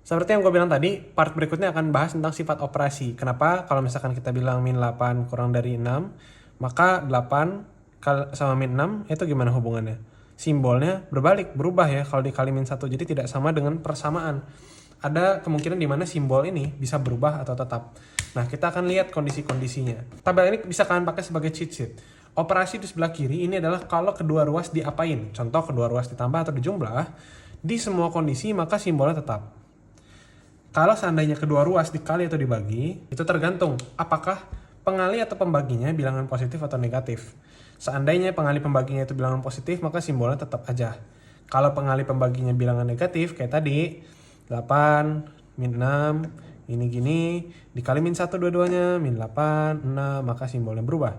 Seperti yang gue bilang tadi, part berikutnya akan bahas tentang sifat operasi. Kenapa kalau misalkan kita bilang min 8 kurang dari 6, maka 8 sama min 6 itu gimana hubungannya? Simbolnya berbalik, berubah ya kalau dikali min 1, jadi tidak sama dengan persamaan. Ada kemungkinan di mana simbol ini bisa berubah atau tetap. Nah, kita akan lihat kondisi-kondisinya. Tabel ini bisa kalian pakai sebagai cheat sheet. Operasi di sebelah kiri ini adalah kalau kedua ruas diapain. Contoh kedua ruas ditambah atau dijumlah, di semua kondisi maka simbolnya tetap. Kalau seandainya kedua ruas dikali atau dibagi, itu tergantung apakah pengali atau pembaginya bilangan positif atau negatif. Seandainya pengali pembaginya itu bilangan positif, maka simbolnya tetap aja. Kalau pengali pembaginya bilangan negatif, kayak tadi, 8, min 6, ini gini, dikali min 1 dua-duanya, min 8, 6, maka simbolnya berubah.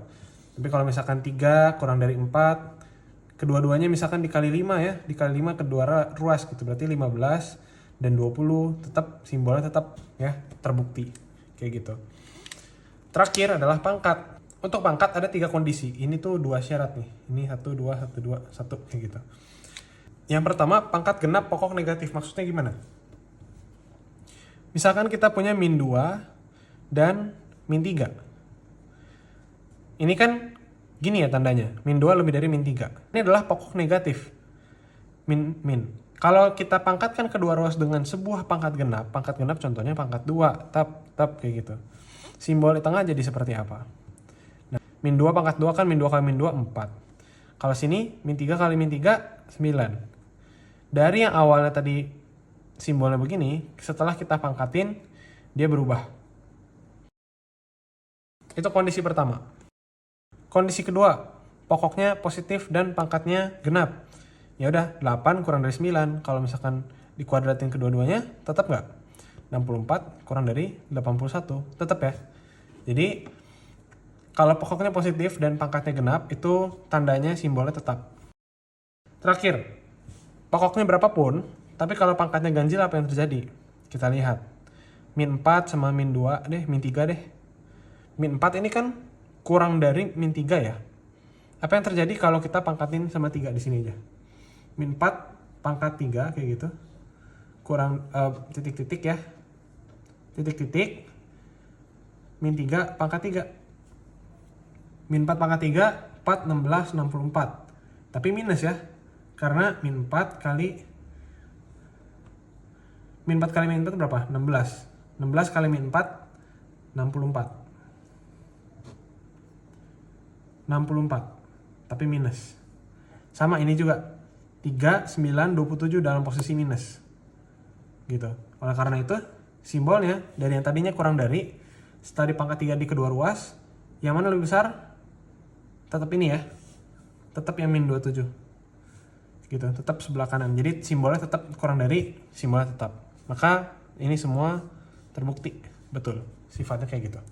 Tapi kalau misalkan 3 kurang dari 4, kedua-duanya misalkan dikali 5 ya, dikali 5 kedua ruas gitu, berarti 15 dan 20, tetap simbolnya tetap ya terbukti kayak gitu. Terakhir adalah pangkat. Untuk pangkat ada 3 kondisi. Ini tuh 2 syarat nih. Ini 1 2 1 2 1 kayak gitu. Yang pertama, pangkat genap pokok negatif. Maksudnya gimana? Misalkan kita punya min 2 dan min 3. Ini kan gini ya tandanya. Min 2 lebih dari min 3. Ini adalah pokok negatif. Min. Kalau kita pangkatkan kedua ruas dengan sebuah pangkat genap contohnya pangkat 2, tap kayak gitu. Simbol di tengah jadi seperti apa? Nah, min 2 pangkat 2 kan min 2 kali min 2 4. Kalau sini min 3 kali min 3 9. Dari yang awalnya tadi simbolnya begini, setelah kita pangkatin dia berubah. Itu kondisi pertama. Kondisi kedua, pokoknya positif dan pangkatnya genap. Ya udah 8 kurang dari 9. Kalau misalkan dikuadratin kedua-duanya, tetap nggak? 64 kurang dari 81. Tetap ya. Jadi kalau pokoknya positif dan pangkatnya genap, itu tandanya simbolnya tetap. Terakhir, pokoknya berapapun, tapi kalau pangkatnya ganjil apa yang terjadi? Kita lihat. Min 4 sama min 2 deh, min 3 deh. Min 4 ini kan kurang dari min 3 ya. Apa yang terjadi kalau kita pangkatin sama 3 di sini aja? Min 4 pangkat 3 kayak gitu. Kurang titik-titik ya. Titik-titik. Min 3 pangkat 3. Min 4 pangkat 3, 4, 16, 64. Tapi minus ya. Karena min 4 kali min 4 kali min 4 berapa? 16. 16 kali min 4, 64. 64. Tapi minus. Sama ini juga. 3, 9, 27 dalam posisi minus. Gitu. Oleh karena itu, simbolnya dari yang tadinya kurang dari, setelah dipangkat 3 di kedua ruas, yang mana lebih besar? Tetap ini ya. Tetap yang min 27. Gitu, tetap sebelah kanan. Jadi simbolnya tetap kurang dari, simbolnya tetap. Maka ini semua terbukti. Betul, sifatnya kayak gitu.